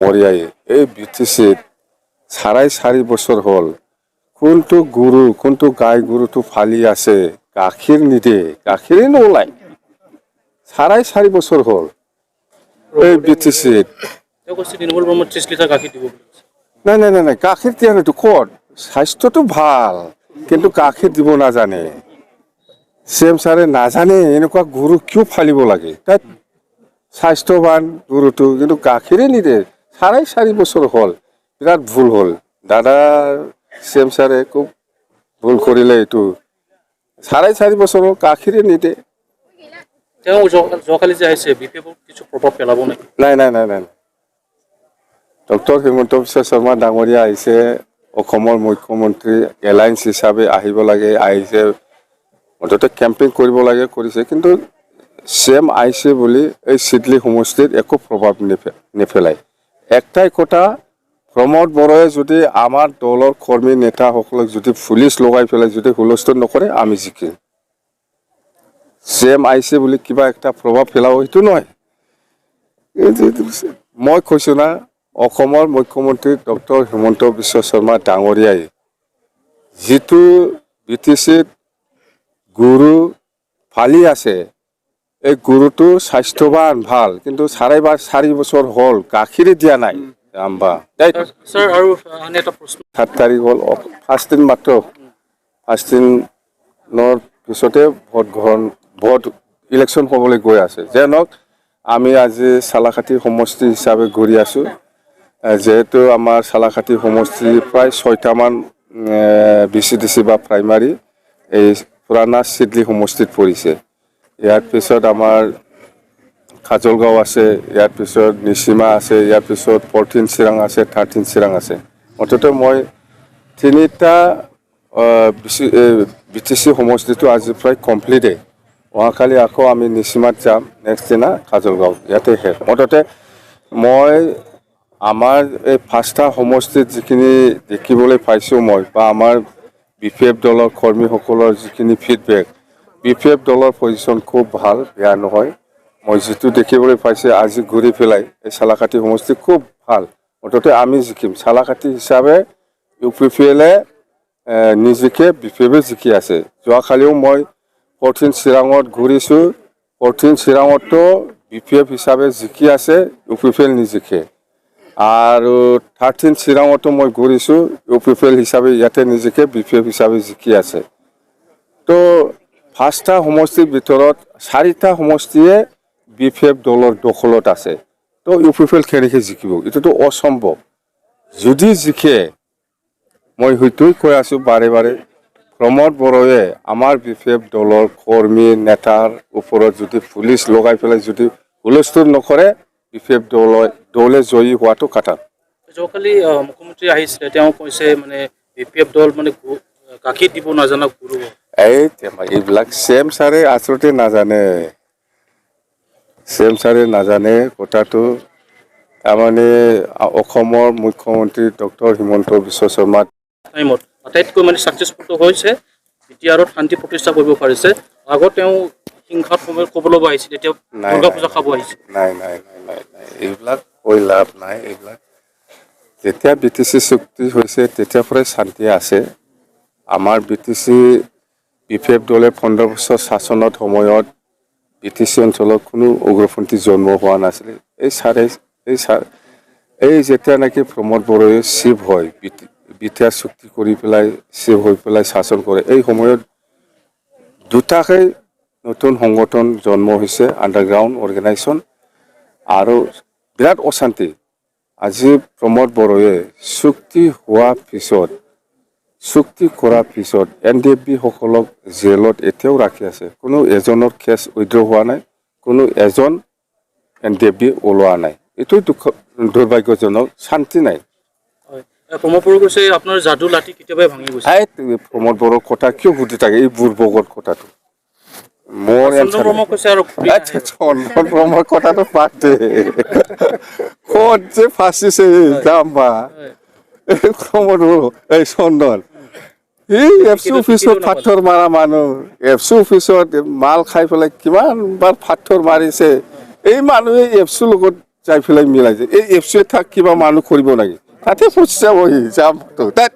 মৰিয়াই এই বিটিচিত 4.5 বছৰ হ'ল কোনটো গৰু কোনটো গাই গৰুটো ফালি আছে গাখীৰ নিদিয়ে গাখীৰে নোলায় 4.5 বছৰ হ'ল এই বিটিচিত নাই নাই নাই নাই গাখীৰ দিয়া নাইতো ক'ত স্বাস্থ্যটো ভাল কিন্তু গাখীৰ দিব নাজানে চেম ছাৰে নাজানে এনেকুৱা গৰু কিয় ফালিব লাগে তাত স্বাস্থ্যৱান গৰুটো কিন্তু গাখীৰে নিদিয়ে 4.5 বছৰ হ'ল বিৰাট ভুল হ'ল দাদা চেম ছাৰে খুব ভুল কৰিলে এইটো 4.5 বছৰ গাখীৰে নিদিয়ে যোৱাকালি যে আহিছে বিপিএফত কিছু প্ৰভাৱ পেলাব নেকি নাই নাই নাই নাই ডক্টৰ হিমন্ত বিশ্ব শৰ্মা ডাঙৰীয়া আহিছে অসমৰ মুখ্যমন্ত্ৰী এলায়েন্স হিচাপে আহিব লাগে আহিছে অন্তত কেম্পেইন কৰিব লাগে কৰিছে কিন্তু চেম আহিছে বুলি এই চিডলি সমষ্টিত একো প্ৰভাৱ নেপেলায় একটাই কথা প্ৰমোদ বড়োৱে যদি আমাৰ দলৰ কৰ্মী নেতাসকলক যদি পুলিচ লগাই পেলাই যদি হুলস্থুল নকৰে আমি জিকিম চেম আহিছে বুলি কিবা একটা প্ৰভাৱ পেলাব সেইটো নহয় মই কৈছোঁ না অসমৰ মুখ্যমন্ত্ৰী ডক্টৰ হিমন্ত বিশ্ব শৰ্মা ডাঙৰীয়াই যিটো বিটিচিত গৰু ফালি আছে এই গৰুটো স্বাস্থ্যৱান ভাল কিন্তু 4.5 বছৰ হ'ল গাখীৰে দিয়া নাই আম্বা স্যাৰ আৰু আন এটা প্ৰশ্ন 7 তাৰিখ হ'ল ফাৰ্ষ্ট দিন মাত্ৰ ফাৰ্ষ্ট দিনৰ পিছতে ভোট ইলেকশ্যন হ'বলৈ গৈ আছে যেনক আমি আজি চালাকাটি সমষ্টি হিচাপে ঘূৰি আছোঁ যেহেতু আমাৰ চালাকাটি সমষ্টি প্ৰায় 6টামান বিচিডিচি বা প্ৰাইমাৰী এই পুৰাণা চিডলি সমষ্টিত পৰিছে ইয়াৰ পিছত আমাৰ খাজলগাঁও আছে ইয়াৰ পিছত নিচিমা আছে ইয়াৰ পিছত 14 চিৰাং আছে 13 চিৰাং আছে অন্তত মই 3টা বিটিচি সমষ্টিটো আজি প্ৰায় কমপ্লিটেই অহাকালি আকৌ আমি নিচিমাত যাম নেক্সট দিনা খাজলগাঁও ইয়াতে শেষ মুঠতে মই আমাৰ এই 5টা সমষ্টিত যিখিনি দেখিবলৈ পাইছোঁ মই বা আমাৰ বিপিএফ দলৰ কৰ্মীসকলৰ যিখিনি ফিডবেক বিপিএফ দলৰ পজিশ্যন খুব ভাল বেয়া নহয় মই যিটো দেখিবলৈ পাইছে আজি ঘূৰি পেলাই এই চালাকাটি সমষ্টি খুব ভাল মুঠতে আমি জিকিম চালাকাটি হিচাপে ইউপিপিএলে নিজিকে বিপিএফে জিকি আছে যোৱাকালিও মই 14 চিৰাঙত ঘূৰিছোঁ 14 চিৰাঙতো বিপিএফ হিচাপে জিকি আছে ইউপিপিএল নিজিকে আৰু 13 চিৰাঙতো মই ঘূৰিছোঁ ইউপিপিএল হিচাপে ইয়াতে নিজিকে বিপিএফ হিচাপে জিকি আছে তো 5টা সমষ্টিৰ ভিতৰত 4টা সমষ্টিয়ে বিপিএফ দলৰ দখলত আছে তো ইউপিপিএল কেনেকৈ জিকিব এইটোতো অসম্ভৱ যদি জিকে মই হয়তোই কৈ আছোঁ বাৰে বাৰে প্ৰমোদ বড়োৱে আমাৰ বিপিএফ দলৰ কৰ্মী নেতাৰ ওপৰত যদি পুলিচ লগাই পেলাই যদি হুলস্থুল নকৰে বিপিএফ দলে জয়ী হোৱাটো কথা যোৱাকালি মুখ্যমন্ত্ৰী আহিছিলে তেওঁ কৈছে মানে বিপিএফ দল মানে গাখীৰ দিব নাজানা গৰু এইবিলাক চেম ছাৰে আচলতে নাজানে কথাটো তাৰমানে অসমৰ মুখ্যমন্ত্ৰী ডক্টৰ হিমন্ত বিশ্ব শৰ্মা টাইমত আটাইতকৈ মানে ছাকচেছফুল হৈছে এতিয়া আৰু শান্তি প্ৰতিষ্ঠা কৰিব পাৰিছে আগত তেওঁ হিংসাত সময় ক'বলৈ আহিছিল এতিয়া দুৰ্গা পূজা খাব আহিছে নাই নাই নাই নাই নাই এইবিলাক কৈ লাভ নাই এইবিলাক যেতিয়া বিটিচি চুক্তি হৈছে তেতিয়াৰ পৰাই শান্তি আছে আমাৰ বিপিএফ দলে 15 বছৰ শাসনত সময়ত বিটিচি অঞ্চলত কোনো উগ্ৰপন্থী জন্ম হোৱা নাছিলে এই যেতিয়া নেকি প্ৰমোদ বড়োৱে চিফ হয় বিটিআৰ চুক্তি কৰি পেলাই চিফ হৈ পেলাই শাসন কৰে এই সময়ত দুটাকৈ নতুন সংগঠন জন্ম হৈছে আণ্ডাৰগ্ৰাউণ্ড অৰ্গেনাইজেশ্যন আৰু বিৰাট অশান্তি আজি প্ৰমোদ বড়োৱে চুক্তি কৰাৰ পিছত NDFB সকলক জেলত এতিয়াও ৰাখি আছে কোনো এজনৰ কেছ উইথড্ৰ হোৱা নাই কোনো এজন NDFB ওলোৱা নাই এইটো দুৰ্ভাগ্যজনক শান্তি নাই প্ৰমোদ বড়ো কৈছে আপোনাৰ যাদু লাঠি কেতিয়াবাই ভাঙি গৈছে প্ৰমোদ বড়োৰ কথা কিয় সুধি থাকে এই বুৰ্বকৰ কথাটো মোৰ চন্দন ব্ৰহ্মৰ কথাটো বাদ দে ক'ত যে ফাঁচিছে যাম বা প্ৰমোদ বড়ো এই চন্দন এই এফচি অফিচত পাথৰ মাৰা মানুহ এফচি অফিচত মাল খাই পেলাই কিমান বাৰ পাথৰ মাৰিছে এই মানুহে এফচিৰ লগত যাই পেলাই মিলাইছে এই এফচিত থাক কিবা মানুহ কৰিব নেকি তাতে পইচা বহি যাম তাত